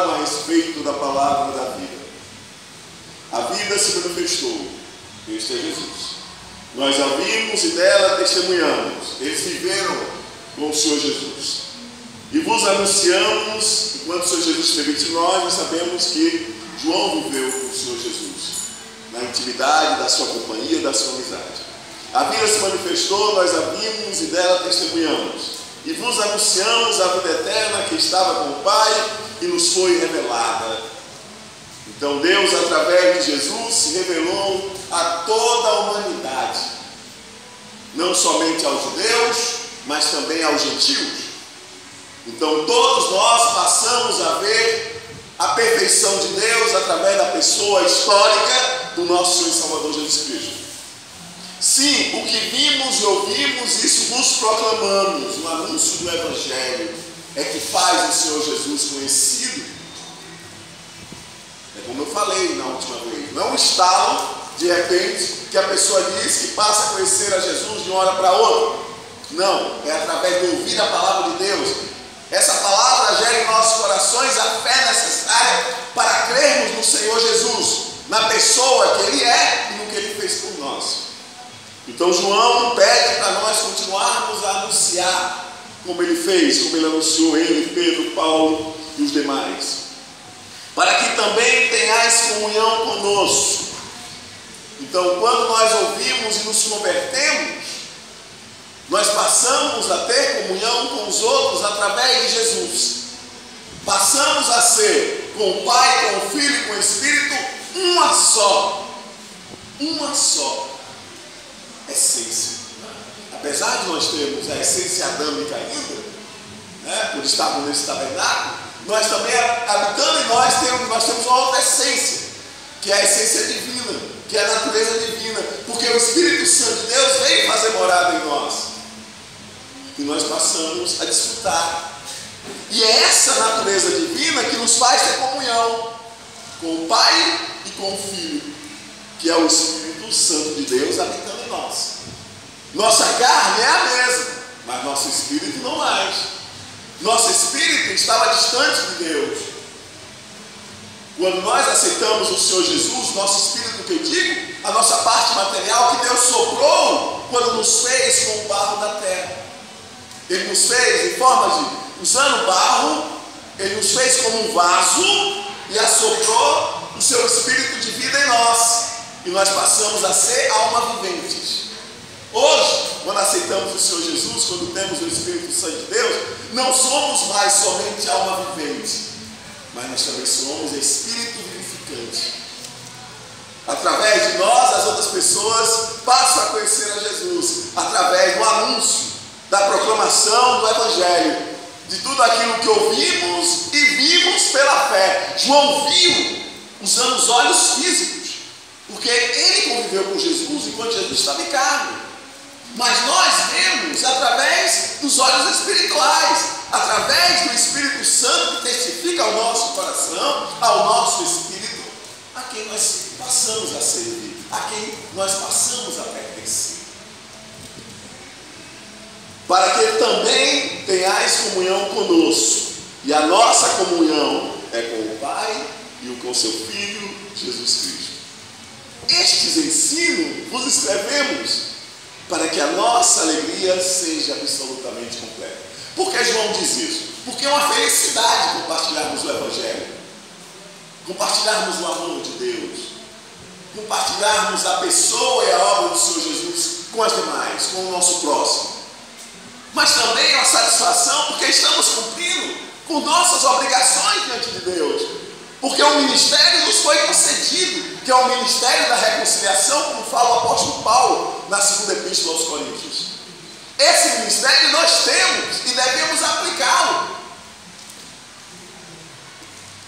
falaram a respeito da palavra da vida. A vida se manifestou, este é Jesus. Nós a vimos e dela testemunhamos. Eles viveram com o Senhor Jesus. E vos anunciamos, enquanto o Senhor Jesus esteve entre nós sabemos que João viveu com o Senhor Jesus, na intimidade da sua companhia, da sua amizade. A vida se manifestou, nós a vimos e dela testemunhamos. E vos anunciamos a vida eterna que estava com o Pai e nos foi revelada. Então Deus, através de Jesus, se revelou a toda a humanidade, não somente aos judeus, mas também aos gentios. Então todos nós passamos a ver a perfeição de Deus através da pessoa histórica do nosso Senhor e Salvador Jesus Cristo. Sim, o que vimos e ouvimos, isso vos proclamamos. O anúncio do Evangelho é que faz o Senhor Jesus conhecido. É como eu falei na última vez, não é um estalo de repente que a pessoa diz que passa a conhecer a Jesus de uma hora para outra. Não, é através de ouvir a palavra de Deus. Essa palavra gera em nossos corações a fé necessária para crermos no Senhor Jesus, na pessoa que Ele é e no que Ele fez por nós. Então João pede para nós continuarmos a anunciar como ele fez, como ele anunciou, ele, Pedro, Paulo e os demais. Para que também tenhais comunhão conosco. Então, quando nós ouvimos e nos convertemos, nós passamos a ter comunhão com os outros através de Jesus. Passamos a ser com o Pai, com o Filho e com o Espírito uma só essência. Apesar de nós termos a essência adâmica ainda, por estarmos nesse tabernáculo, nós também, habitando em nós temos uma outra essência, que é a essência divina, que é a natureza divina, porque o Espírito Santo de Deus veio fazer morada em nós, e nós passamos a desfrutar. E é essa natureza divina que nos faz ter comunhão com o Pai e com o Filho, que é o Espírito Santo de Deus habitando em nós. Nossa carne é a mesma, mas nosso espírito não mais. Nosso espírito estava distante de Deus. Quando nós aceitamos o Senhor Jesus, nosso espírito, que eu digo, a nossa parte material que Deus soprou quando nos fez com o barro da terra. Ele nos fez em forma de, usando barro, Ele nos fez como um vaso e assoprou o seu espírito de vida em nós. E nós passamos a ser alma viventes. Hoje, quando aceitamos o Senhor Jesus, quando temos o Espírito Santo de Deus, não somos mais somente alma vivente, mas nós também somos Espírito vivificante. Através de nós, as outras pessoas passam a conhecer a Jesus, através do anúncio, da proclamação do Evangelho, de tudo aquilo que ouvimos e vimos pela fé. João viu usando os olhos físicos, porque ele conviveu com Jesus enquanto Jesus estava em carne. Mas nós vemos através dos olhos espirituais, através do Espírito Santo que testifica ao nosso coração, ao nosso espírito, a quem nós passamos a servir, a quem nós passamos a pertencer. Para que também tenhais comunhão conosco. E a nossa comunhão é com o Pai e com o seu Filho, Jesus Cristo. Estes ensinos vos escrevemos para que a nossa alegria seja absolutamente completa. Por que João diz isso? Porque é uma felicidade compartilharmos o Evangelho, compartilharmos o amor de Deus, compartilharmos a pessoa e a obra do Senhor Jesus com as demais, com o nosso próximo. Mas também é uma satisfação porque estamos cumprindo com nossas obrigações diante de Deus, porque o ministério nos foi concedido, que é o ministério da reconciliação, como fala o apóstolo Paulo na segunda epístola aos Coríntios. Esse ministério nós temos e devemos aplicá-lo.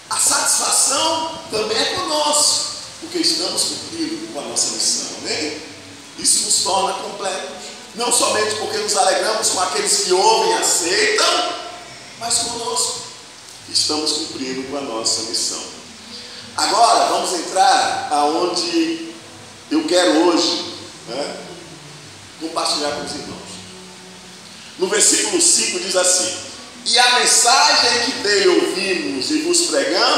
A satisfação também é conosco, porque estamos cumprindo com a nossa missão, amém? Isso nos torna completos, não somente porque nos alegramos com aqueles que ouvem e aceitam, mas conosco, estamos cumprindo com a nossa missão. Agora vamos entrar aonde eu quero hoje, compartilhar com os irmãos. No versículo 5 diz assim: e a mensagem que dele ouvimos e vos pregamos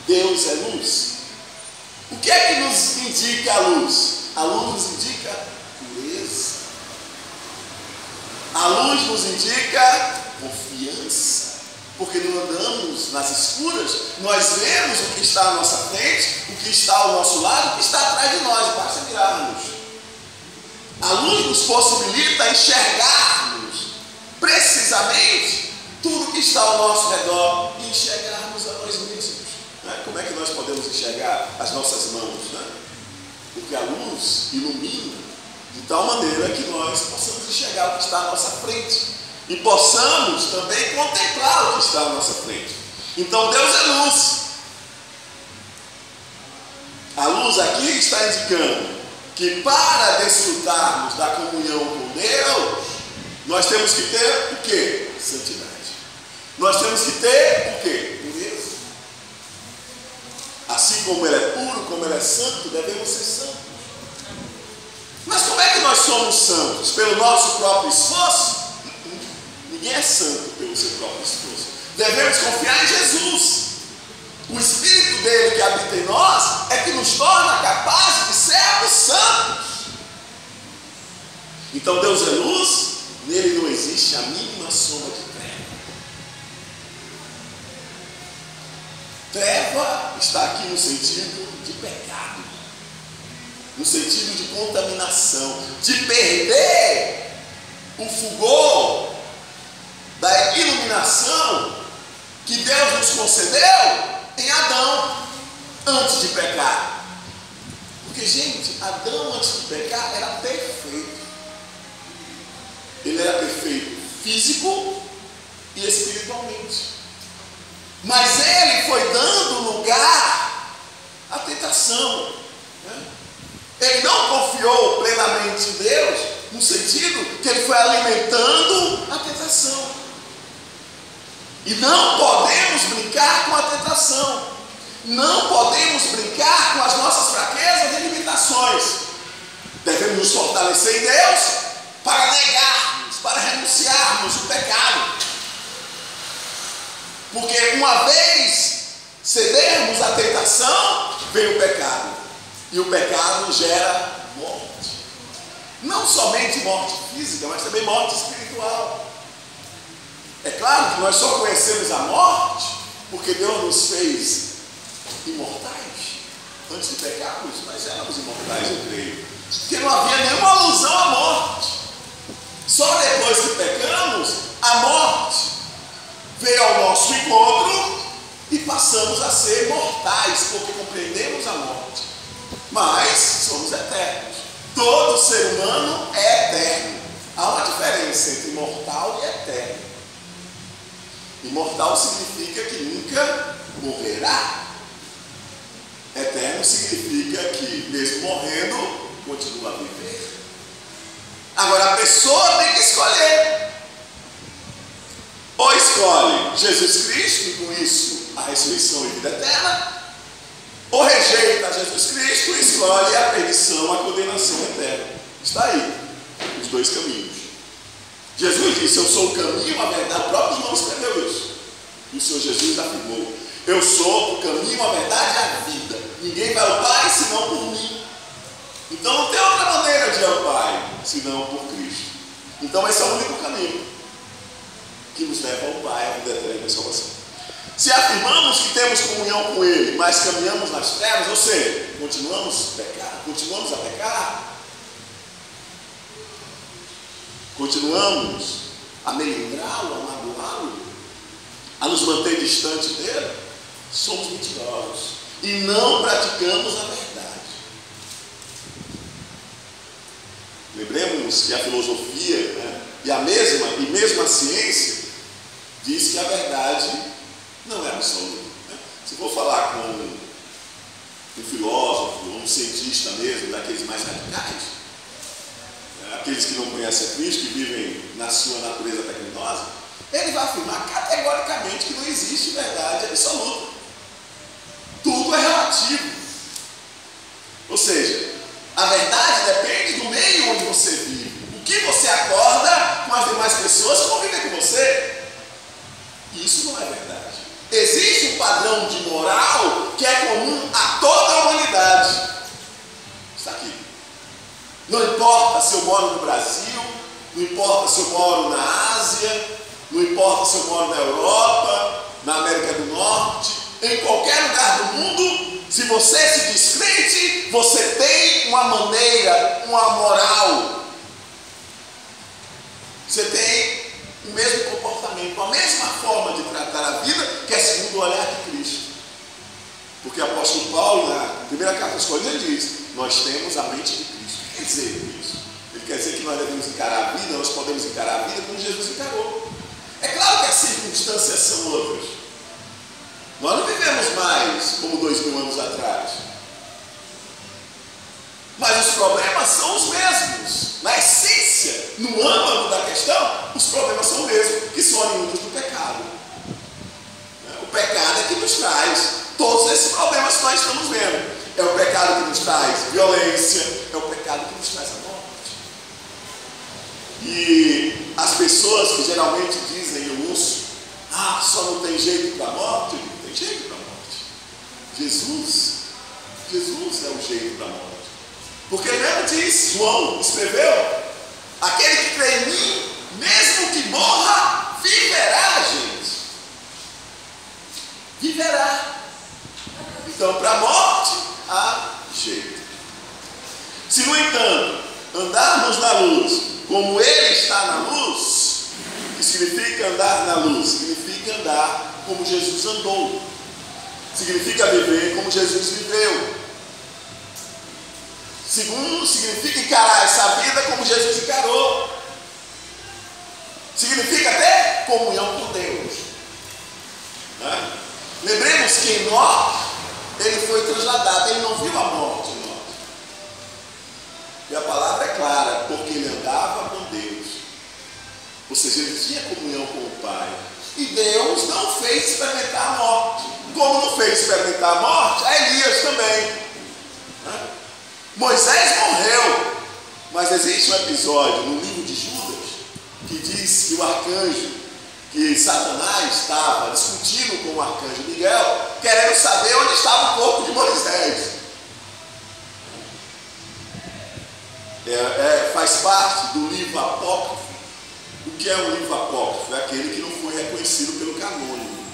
Deus é luz. O que é que nos indica a luz? A luz nos indica pureza. A luz nos indica confiança. Porque não andamos nas escuras, nós vemos o que está à nossa frente, o que está ao nosso lado, o que está atrás de nós, basta mirarmos. A luz nos possibilita enxergarmos precisamente tudo que está ao nosso redor e enxergarmos a nós mesmos. Como é que nós podemos enxergar as nossas mãos? Porque a luz ilumina de tal maneira que nós possamos enxergar o que está à nossa frente. E possamos também contemplar o que está à nossa frente. Então Deus é luz. A luz aqui está indicando que para desfrutarmos da comunhão com Deus, nós temos que ter o quê? Santidade. Nós temos que ter o quê? Pureza. Assim como Ele é puro, como Ele é santo, devemos ser santos. Mas como é que nós somos santos? Pelo nosso próprio esforço? Ninguém é santo pelo seu próprio esforço. Devemos confiar em Jesus. O Espírito dele que habita em nós é que nos torna capazes de sermos santos. Então Deus é luz, nele não existe a mínima sombra de treva. Treva está aqui no sentido de pecado, no sentido de contaminação, de perder o fulgor da iluminação que Deus nos concedeu em Adão antes de pecar. Porque, gente, Adão antes de pecar era perfeito. Ele era perfeito físico e espiritualmente. Mas ele foi dando lugar à tentação. Ele não confiou plenamente em Deus, no sentido que ele foi alimentando a tentação. E não podemos brincar com a tentação. Não podemos brincar com as nossas fraquezas e limitações. Devemos nos fortalecer em Deus para negarmos, para renunciarmos o pecado. Porque uma vez cedermos à tentação, vem o pecado. E o pecado gera morte. Não somente morte física, mas também morte espiritual. É claro que nós só conhecemos a morte porque Deus nos fez imortais. Antes de pecarmos, nós éramos imortais, eu creio. Porque não havia nenhuma alusão à morte. Só depois que pecamos, a morte veio ao nosso encontro e passamos a ser mortais, porque compreendemos a morte. Mas somos eternos. Todo ser humano é eterno. Há uma diferença entre mortal e eterno. Imortal significa que nunca morrerá. Eterno significa que, mesmo morrendo, continua a viver. Agora, a pessoa tem que escolher. Ou escolhe Jesus Cristo, e com isso a ressurreição e vida eterna, ou rejeita Jesus Cristo e escolhe a perdição, a condenação eterna. Está aí, os dois caminhos. Jesus disse: eu sou o caminho, a verdade. O próprio João escreveu isso. E o Senhor Jesus afirmou: eu sou o caminho, a verdade e a vida. Ninguém vai ao Pai senão por mim. Então não tem outra maneira de ir ao Pai senão por Cristo. Então esse é o único caminho que nos leva ao Pai, a vida eterna e a salvação. Se afirmamos que temos comunhão com Ele, mas caminhamos nas trevas, ou seja, continuamos a pecar, continuamos a melindrá-lo, a magoá-lo, a nos manter distante dele, somos mentirosos e não praticamos a verdade. Lembremos que a filosofia, e mesmo a ciência diz que a verdade não é absoluta. Se for falar com um filósofo, ou um cientista mesmo, daqueles mais radicais, aqueles que não conhecem a Cristo, que vivem na sua natureza pecaminosa, ele vai afirmar categoricamente que não existe verdade absoluta. Tudo é relativo. Ou seja, a verdade depende do meio onde você vive. O que você acorda com as demais pessoas que convivem com você. Isso não é verdade. Existe um padrão de moral que é comum a toda a humanidade está aqui. Não importa se eu moro no Brasil, não importa se eu moro na Ásia, não importa se eu moro na Europa, na América do Norte, em qualquer lugar do mundo, se você se diz crente, você tem uma maneira, uma moral. Você tem o mesmo comportamento, a mesma forma de tratar a vida, que é segundo o olhar de Cristo. Porque o apóstolo Paulo, na primeira carta aos Coríntios, ele diz: nós temos a mente de Cristo. O que quer dizer isso? Ele quer dizer que nós devemos encarar a vida, nós podemos encarar a vida como Jesus encarou. É claro que as circunstâncias são outras. Nós não vivemos mais como 2000 anos atrás. Mas os problemas são os mesmos. Na essência, no âmago da questão, os problemas são os mesmos, que são oriundos do pecado. O pecado é que nos traz todos esses problemas que nós estamos vendo. É o pecado que nos traz violência, é o pecado que nos traz a morte. E as pessoas que geralmente dizem, eu ouço, só não tem jeito para a morte, eu digo, tem jeito para a morte. Jesus é o jeito para a morte. Porque ele mesmo diz, João escreveu, aquele que crê em mim, mesmo que morra, viverá, gente. Viverá. Então, para a morte, há jeito. Se, no entanto, andarmos na luz, como ele está na luz, o que significa andar na luz? Significa andar como Jesus andou. Significa viver como Jesus viveu. Segundo, significa encarar essa vida como Jesus encarou. Significa até comunhão com Deus. Né? Lembremos que Enoque, ele foi trasladado, ele não viu a morte em Enoque. E a palavra é clara, porque ele andava com Deus. Ou seja, ele tinha comunhão com o Pai. E Deus não fez experimentar a morte. Como não fez experimentar a morte, a Elias também. Né? Moisés morreu, mas existe um episódio no livro de Judas que diz que o arcanjo, que Satanás estava discutindo com o arcanjo Miguel, querendo saber onde estava o corpo de Moisés. Faz parte do livro apócrifo. O que é um livro apócrifo? É aquele que não foi reconhecido pelo canônico.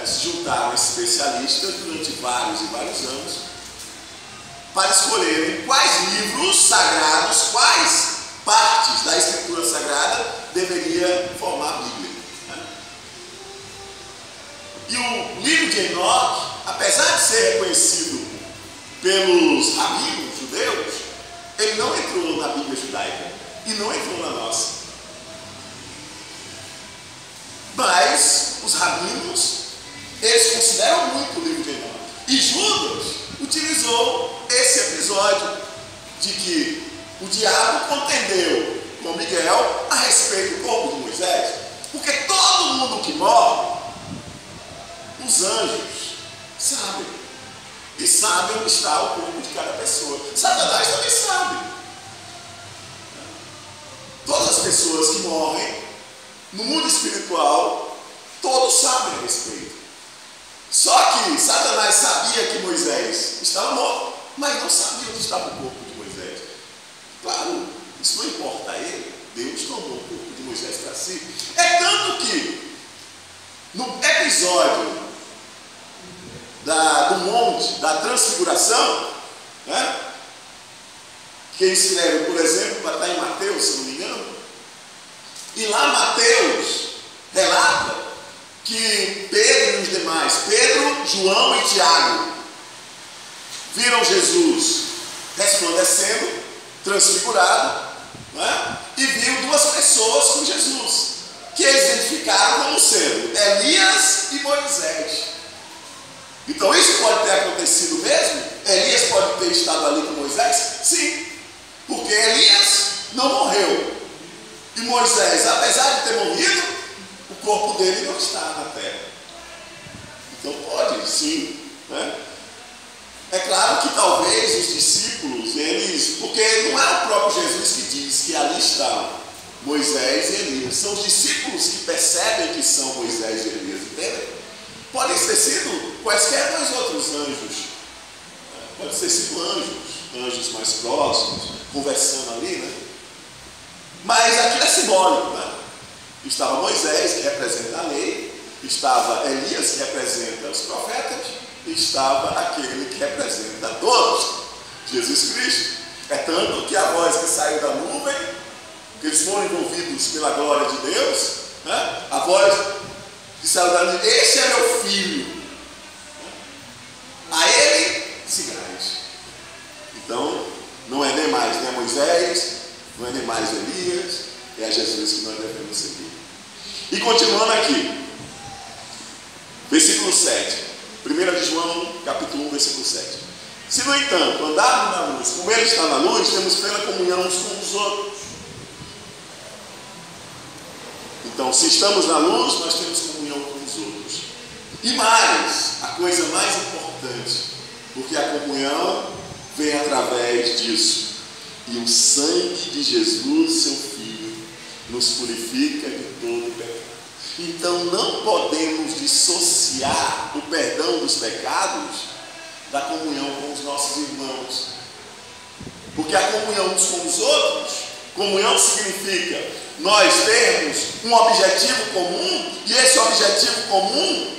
Se juntaram especialistas durante vários e vários anos para escolherem quais livros sagrados, quais partes da Escritura Sagrada deveria formar a Bíblia. E o livro de Enoque, apesar de ser reconhecido pelos rabinos judeus, ele não entrou na Bíblia judaica e não entrou na nossa. Mas os rabinos, eles consideram muito o livro de Enoque. E Judas utilizou esse episódio de que o diabo contendeu com Miguel a respeito do corpo de Moisés, porque todo mundo que morre, os anjos sabem, e sabem onde está o corpo de cada pessoa. Satanás também sabe. Todas as pessoas que morrem no mundo espiritual, todos sabem a respeito. Só que Satanás sabia que Moisés estava morto, mas não sabia onde estava o corpo de Moisés. Claro, isso não importa a ele. Deus tomou o corpo de Moisés para si. É tanto que no episódio do monte da transfiguração, que escreve, por exemplo, está em Mateus, se não me engano, e lá Mateus relata que Pedro e os demais, Pedro, João e Tiago, viram Jesus resplandecendo, transfigurado, e viram duas pessoas com Jesus, que eles identificaram como sendo Elias e Moisés. Então isso pode ter acontecido mesmo? Elias pode ter estado ali com Moisés? Sim, porque Elias não morreu, e Moisés, apesar de ter morrido, o corpo dele não está na terra. Então pode, sim. É claro que talvez os discípulos, porque não é o próprio Jesus que diz que ali estão Moisés e Elias. São os discípulos que percebem que são Moisés e Elias, entendem? Podem ter sido quaisquer dois outros anjos. Pode ter sido anjos mais próximos, conversando ali, né? Mas aquilo é simbólico, né? Estava Moisés, que representa a lei, estava Elias, que representa os profetas, e estava aquele que representa todos, Jesus Cristo. É tanto que a voz que saiu da nuvem, que eles foram envolvidos pela glória de Deus, né? A voz que saiu da nuvem, este é meu filho, a ele sigais. Então, não é nem mais Moisés, não é nem mais Elias, é a Jesus que nós devemos seguir. E continuando aqui, versículo 7, 1 de João, capítulo 1, versículo 7. Se, no entanto, andarmos na luz, como Ele está na luz, temos plena comunhão uns com os outros. Então, se estamos na luz, nós temos comunhão com os outros. E mais, a coisa mais importante, porque a comunhão vem através disso. E o sangue de Jesus, seu Filho, nos purifica de todo pecado. Então não podemos dissociar o perdão dos pecados da comunhão com os nossos irmãos. Porque a comunhão uns com os outros, comunhão significa nós termos um objetivo comum, e esse objetivo comum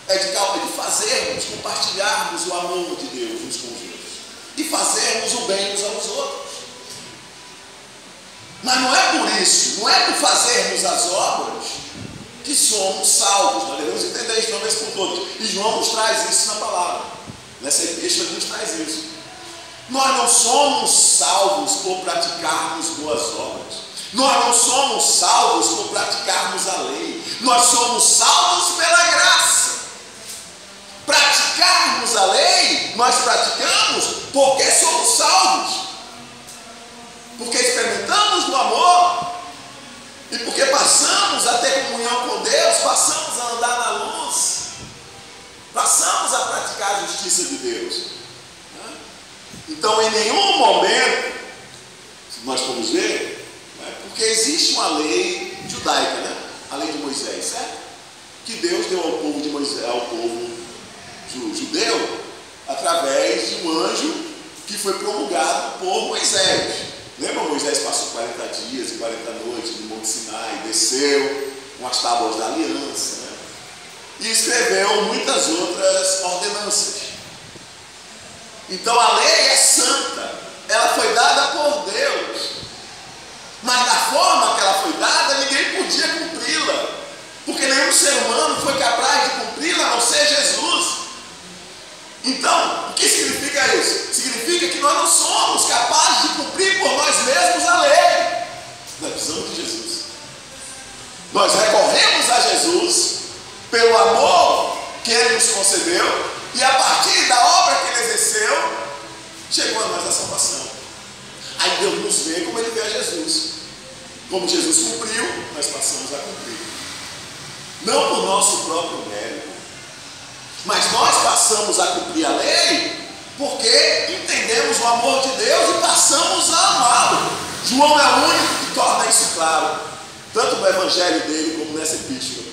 é de fazermos, compartilharmos o amor de Deus uns com os outros e fazermos o bem uns aos outros. Mas não é por isso, não é por fazermos as obras que somos salvos. Nós devemos entender isso de uma vez por todas. E João nos traz isso na palavra. Nessa epístola ele nos traz isso. Nós não somos salvos por praticarmos boas obras. Nós não somos salvos por praticarmos a lei. Nós somos salvos pela graça. Praticarmos a lei, nós praticamos porque somos salvos. Porque experimentamos do amor. E porque passamos a ter comunhão com Deus, passamos a andar na luz. Passamos a praticar a justiça de Deus. Então, em nenhum momento, se nós formos ver, porque existe uma lei judaica, né? A lei de Moisés, certo? Que Deus deu ao povo de Moisés, ao povo judeu, através de um anjo que foi promulgado por Moisés. Lembra? Moisés passou 40 dias e 40 noites no Monte Sinai, desceu com as tábuas da aliança, né? E escreveu muitas outras ordenanças. Então a lei é santa, ela foi dada por Deus, mas da forma que ela foi dada, ninguém podia cumpri-la, porque nenhum ser humano foi capaz de cumpri-la, a não ser Jesus. Então, o que significa isso? Significa que nós não somos capazes de cumprir por nós mesmos a lei. Nós precisamos de Jesus. Nós recorremos a Jesus pelo amor que Ele nos concedeu, e a partir da obra que Ele exerceu, chegou a nós a salvação. Aí Deus nos vê como Ele vê a Jesus. Como Jesus cumpriu, nós passamos a cumprir. Não por nosso próprio mérito, mas nós passamos a cumprir a lei porque entendemos o amor de Deus e passamos a amá-lo. João é o único que torna isso claro, tanto no evangelho dele como nessa epístola.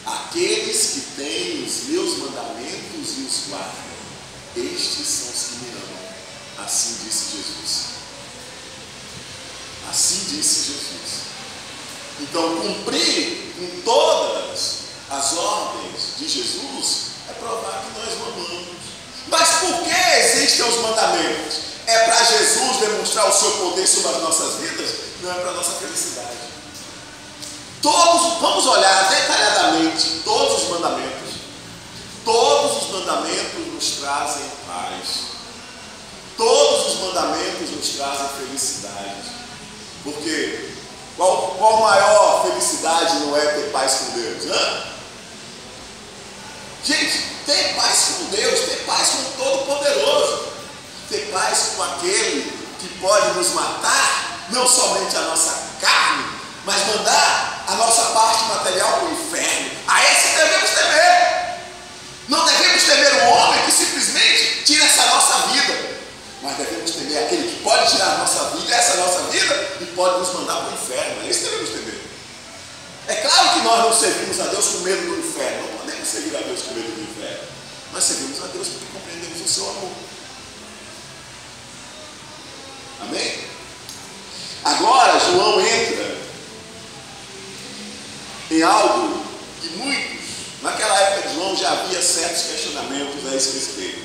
Aqueles que têm os meus mandamentos e os guardam, estes são os que me amam. Assim disse Jesus. Assim disse Jesus. Então, cumprir com todas as ordens de Jesus é provar que nós o amamos. Mas por que existem os mandamentos? É para Jesus demonstrar o seu poder sobre as nossas vidas? Não é para a nossa felicidade. Vamos olhar detalhadamente todos os mandamentos. Todos os mandamentos nos trazem paz. Todos os mandamentos nos trazem felicidade. Porque qual maior felicidade não é ter paz com Deus? Gente, ter paz com Deus, ter paz com o Todo-Poderoso, ter paz com aquele que pode nos matar, não somente a nossa carne, mas mandar a nossa parte material para o inferno. A esse devemos temer. Não devemos temer um homem que simplesmente tira essa nossa vida, mas devemos temer aquele que pode tirar a nossa vida, essa nossa vida, e pode nos mandar para o inferno. A esse devemos temer. É claro que nós não servimos a Deus com medo do inferno, não podemos podemos servir a Deus com medo do inferno. Nós servimos a Deus porque compreendemos o seu amor. Amém? Agora, João entra em algo que muitos, naquela época de João, já havia certos questionamentos a esse respeito.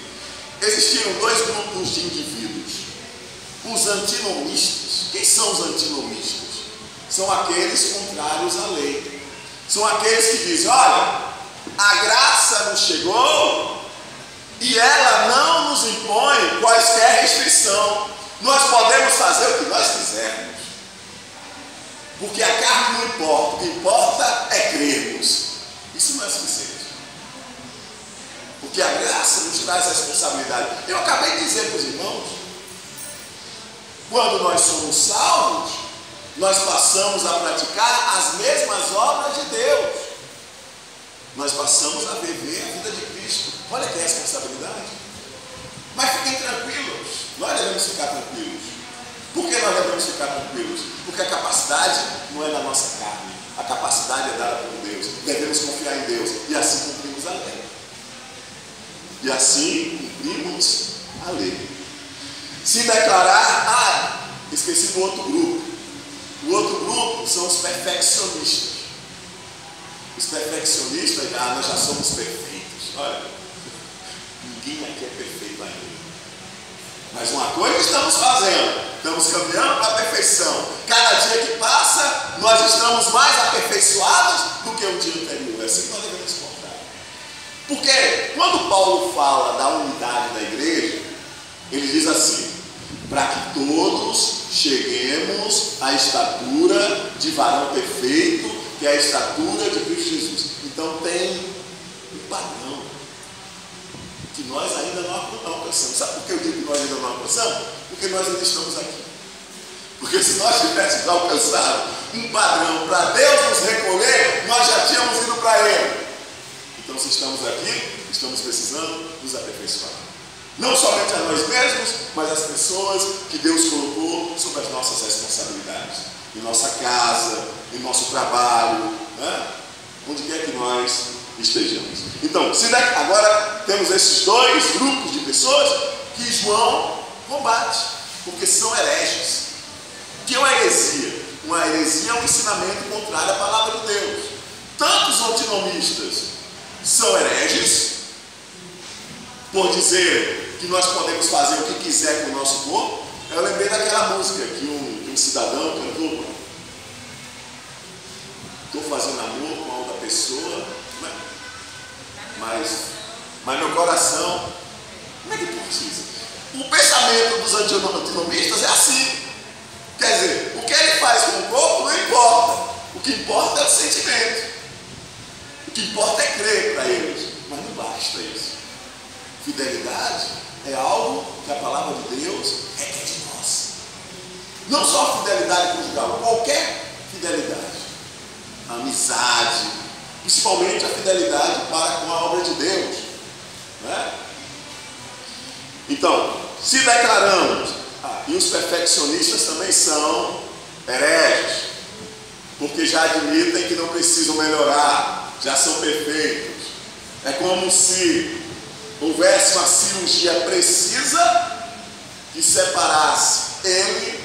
Existiam dois grupos de indivíduos. Os antinomistas. Quem são os antinomistas? São aqueles contrários à lei. São aqueles que dizem, olha, a graça nos chegou e ela não nos impõe quaisquer restrição. Nós podemos fazer o que nós quisermos. Porque a carne não importa. O que importa é crermos. Isso não é suficiente. Porque a graça nos traz responsabilidade. Eu acabei de dizer para os irmãos, quando nós somos salvos, nós passamos a praticar as mesmas obras de Deus. Nós passamos a viver a vida de Cristo. Olha que responsabilidade. Mas fiquem tranquilos. Nós devemos ficar tranquilos. Por que nós devemos ficar tranquilos? Porque a capacidade não é da nossa carne. A capacidade é dada por Deus. Devemos confiar em Deus. E assim cumprimos a lei. E assim cumprimos a lei. Se declarar, esqueci do outro grupo. O outro grupo são os perfeccionistas. Os perfeccionistas, nós já somos perfeitos. Olha, ninguém aqui é perfeito ainda. Mas uma coisa estamos fazendo, estamos caminhando para a perfeição. Cada dia que passa, nós estamos mais aperfeiçoados do que o dia anterior. É assim que nós devemos portar. Porque quando Paulo fala da unidade da igreja, ele diz assim, para que todos cheguemos à estatura de varão perfeito, que é a estatura de Cristo Jesus. Então tem um padrão que nós ainda não alcançamos. Sabe por que eu digo que nós ainda não alcançamos? Porque nós ainda estamos aqui. Porque se nós tivéssemos alcançado um padrão para Deus nos recolher, nós já tínhamos ido para Ele. Então, se estamos aqui, estamos precisando nos aperfeiçoar. Não somente a nós mesmos, mas as pessoas que Deus colocou sob as nossas responsabilidades. Em nossa casa, em nosso trabalho, né? Onde quer que nós estejamos. Então, agora temos esses dois grupos de pessoas que João combate, porque são hereges. O que é uma heresia? Uma heresia é um ensinamento contrário à palavra de Deus. Tanto os antinomistas são hereges, por dizer que nós podemos fazer o que quiser com o nosso corpo. Eu lembrei daquela música que um cidadão cantou: estou fazendo amor com a outra pessoa, mas meu coração, como é que pode isso? O pensamento dos antinomistas é assim. Quer dizer, o que ele faz com o corpo não importa. O que importa é o sentimento. O que importa é crer para eles. Mas não basta isso. Fidelidade é algo que a palavra de Deus requer de nós. Não só a fidelidade conjugal, qualquer fidelidade. A amizade, principalmente a fidelidade para com a obra de Deus. Né? Então, se declaramos, e os perfeccionistas também são hereges, porque já admitem que não precisam melhorar, já são perfeitos. É como se houvesse uma cirurgia precisa que separasse ele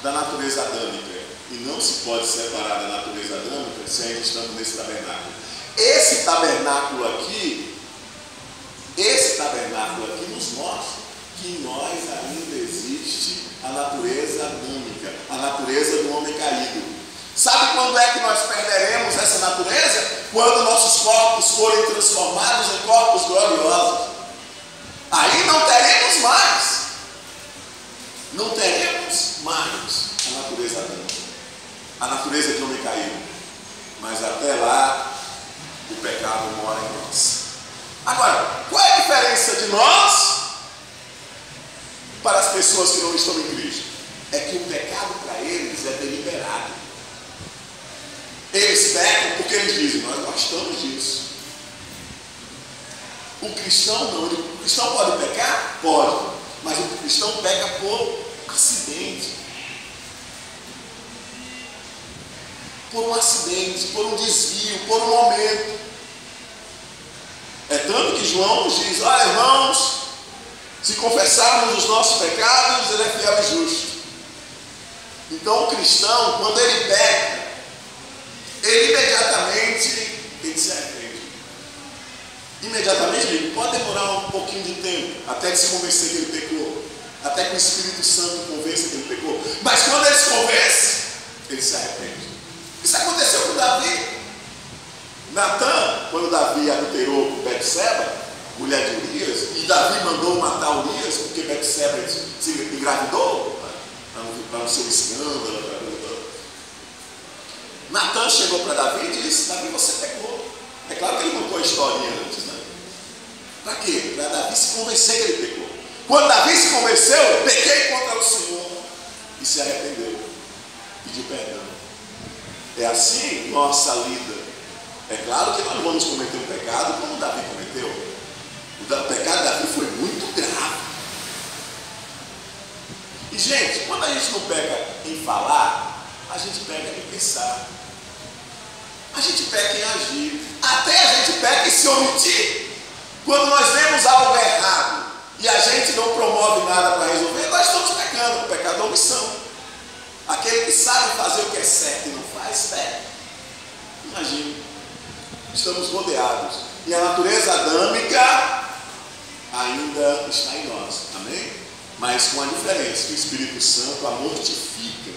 da natureza adâmica. E não se pode separar da natureza adâmica se ainda estamos nesse tabernáculo. Esse tabernáculo aqui nos mostra que em nós ainda existe a natureza adâmica, a natureza do homem caído. Sabe quando é que nós perderemos essa natureza? Quando nossos corpos forem transformados em corpos gloriosos. Aí não teremos mais a natureza adâmica, a natureza do homem caído. Mas até lá, o pecado mora em nós. Agora, qual é a diferença de nós para as pessoas que não estão em Cristo? É que o pecado para eles é deliberado. Eles pecam porque eles dizem: nós gostamos disso. O cristão não. O cristão pode pecar? Pode. Mas o cristão peca por acidente. Por um acidente, por um desvio, por um momento. Tanto que João nos diz: olha, irmãos, se confessarmos os nossos pecados, ele é fiel e justo. Então o cristão, quando ele peca, ele imediatamente ele se arrepende. Imediatamente, ele pode demorar um pouquinho de tempo até ele se convencer que ele pecou, até que o Espírito Santo convença que ele pecou. Mas quando ele se convence, ele se arrepende. Isso aconteceu com Davi. Natã, quando Davi adulterou com Betseba, mulher de Urias, e Davi mandou matar Urias porque Betseba se engravidou, para não ser um escândalo. Natã chegou para Davi e disse: Davi, você pecou. É claro que ele contou a historinha antes, né? Para quê? Para Davi se convencer que ele pecou. Quando Davi se convenceu, pequei contra o Senhor, e se arrependeu, pediu perdão. É assim nossa lida. É claro que nós não vamos cometer um pecado como Davi cometeu. O pecado de Davi foi muito grave. E gente, quando a gente não peca em falar, a gente peca em pensar. A gente peca em agir. Até a gente peca em se omitir. Quando nós vemos algo errado e a gente não promove nada para resolver, nós estamos pecando. O pecado é omissão. Aquele que sabe fazer o que é certo e não faz, peca. Imagina. Estamos rodeados. E a natureza adâmica ainda está em nós. Amém? Mas com a diferença que o Espírito Santo a mortifica.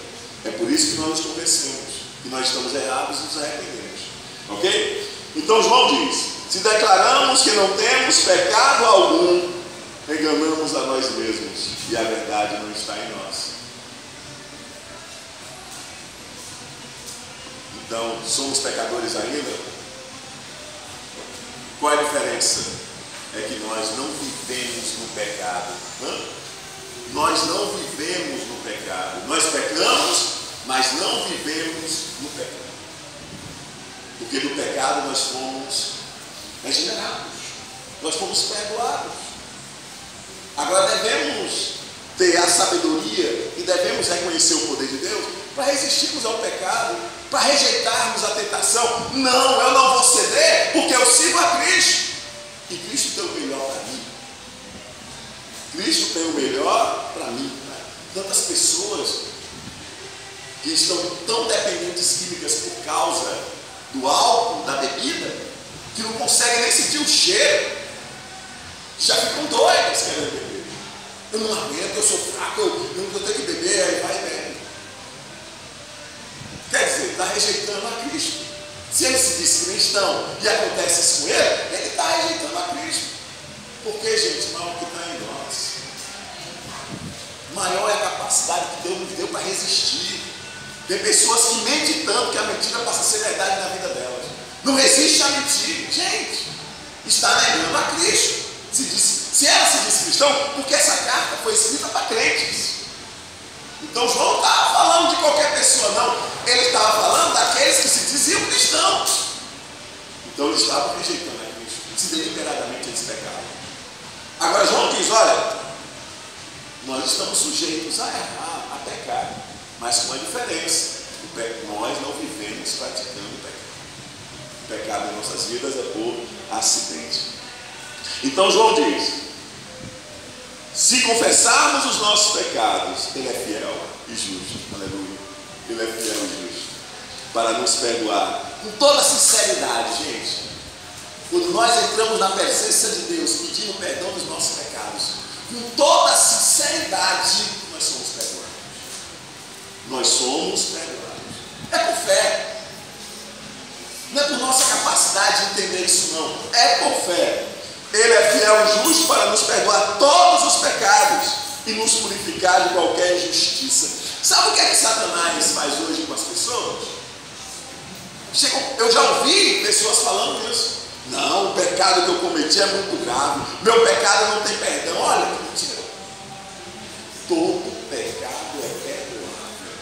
É por isso que nós nos convencemos. Que nós estamos errados e nos arrependemos. Ok? Então João diz: se declaramos que não temos pecado algum, enganamos a nós mesmos. E a verdade não está em nós. Então, somos pecadores ainda? Qual é a diferença? É que nós não vivemos no pecado. Nós não vivemos no pecado. Nós pecamos, mas não vivemos no pecado. Porque no pecado nós fomos regenerados. Nós fomos perdoados. Agora devemos ter a sabedoria e devemos reconhecer o poder de Deus para resistirmos ao pecado, para rejeitarmos a tentação. Não, eu não vou ceder, porque eu sirvo a Cristo. E Cristo tem o melhor para mim. Cristo tem o melhor para mim. Tantas pessoas que estão tão dependentes químicas por causa do álcool, da bebida, que não conseguem nem sentir o cheiro. Já ficam doidas querendo beber. Eu não aguento, eu sou fraco, eu tenho que beber, aí vai e bebe. Quer dizer, está rejeitando a Cristo. Se ele se diz cristão e acontece isso com ele está rejeitando a Cristo. Porque, gente, maior que está em nós. Maior é a capacidade que Deus nos deu para resistir. Tem pessoas que mentem tanto que a mentira passa a ser verdade na vida delas. Não resiste a mentir. Gente, está negando a Cristo. Se ela se diz cristão, porque essa carta foi escrita para crentes. Então João não estava falando de qualquer pessoa, não. Ele estava falando daqueles que se diziam cristãos. Então eles estavam rejeitando a Cristo. Se deliberadamente eles pecaram. Agora João diz: olha, nós estamos sujeitos a errar, a pecar, mas com uma diferença. Nós não vivemos praticando o pecado. O pecado em nossas vidas é por acidente. Então João diz: se confessarmos os nossos pecados, ele é fiel e justo. Aleluia. Ele é fiel e justo para nos perdoar com toda sinceridade, gente. Quando nós entramos na presença de Deus pedindo perdão dos nossos pecados, com toda sinceridade, nós somos perdoados. Nós somos perdoados. É por fé. Não é por nossa capacidade de entender isso, não. É por fé. Ele é fiel e justo para nos perdoar todos os pecados e nos purificar de qualquer injustiça. Sabe o que é que Satanás faz hoje com as pessoas? Eu já ouvi pessoas falando isso. Não, o pecado que eu cometi é muito grave. Meu pecado não tem perdão. Olha que mentira. Todo pecado é perdoável.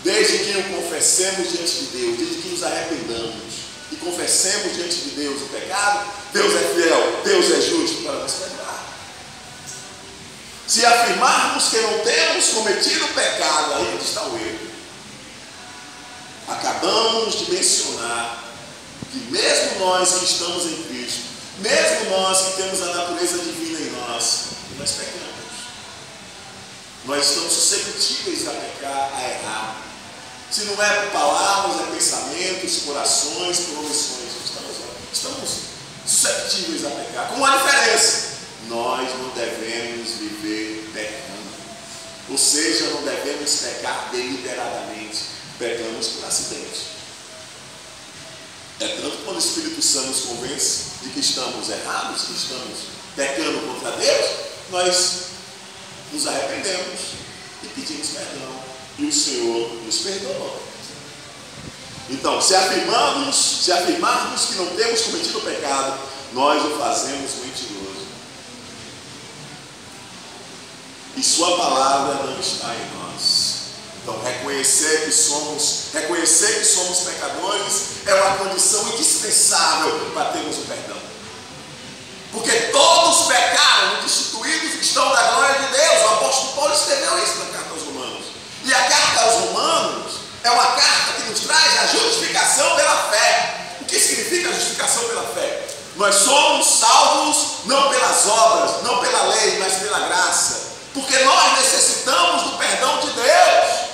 Desde que o confessemos diante de Deus, desde que nos arrependamos e confessemos diante de Deus o pecado, Deus é fiel, Deus é justo para nos perdoar. Se afirmarmos que não temos cometido pecado, aí está o erro. Acabamos de mencionar que mesmo nós que estamos em Cristo, Mesmo nós que temos a natureza divina em nós pecamos. Nós estamos suscetíveis a pecar, a errar. Se não é por palavras, é pensamentos, por ações, por omissões. Estamos suscetíveis a pecar. Com uma diferença: nós não devemos viver pecando. Ou seja, não devemos pecar deliberadamente. Pecamos por acidente. É tanto quando o Espírito Santo nos convence de que estamos errados, que estamos pecando contra Deus, nós nos arrependemos e pedimos perdão. E o Senhor nos perdoa. Então, se afirmarmos que não temos cometido pecado, nós o fazemos mentiroso. E sua palavra não está em nós. Então, reconhecer que somos pecadores é uma condição indispensável para termos o perdão. Porque todos pecaram, destituídos estão da glória de Deus. O apóstolo Paulo escreveu isso na carta aos Romanos. E a carta aos Romanos é uma carta que nos traz a justificação pela fé. O que significa a justificação pela fé? Nós somos salvos não pelas obras, não pela lei, mas pela graça. Porque nós necessitamos do perdão de Deus.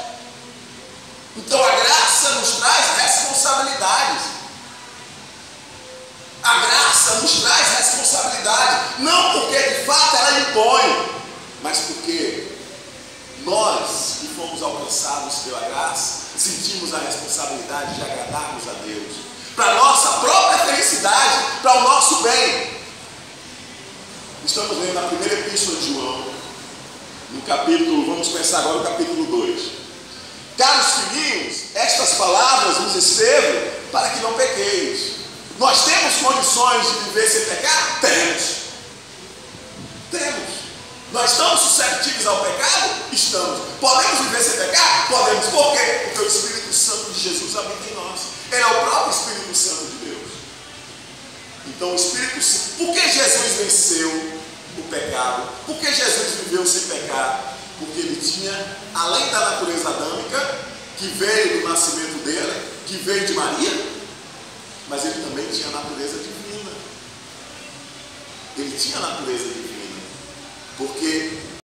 Então a graça nos traz responsabilidades. A graça nos traz responsabilidade. Não porque de fato ela impõe, mas porque nós que fomos alcançados pela graça sentimos a responsabilidade de agradarmos a Deus, para a nossa própria felicidade, para o nosso bem. Estamos lendo a primeira epístola de João, no capítulo, vamos começar agora o capítulo 2. Caros filhinhos, estas palavras vos escrevo para que não pequeis. Nós temos condições de viver sem pecar? Temos. Nós estamos suscetíveis ao pecado? Estamos. Podemos viver sem pecar? Podemos. Por quê? Porque o Espírito Santo de Jesus habita em nós. Ele é o próprio Espírito Santo de Deus. Então o Espírito Santo... Por que Jesus venceu o pecado? Por que Jesus viveu sem pecar? Porque ele tinha, além da natureza adâmica, que veio do nascimento dele, que veio de Maria, mas ele também tinha a natureza divina. Ele tinha a natureza divina. Porque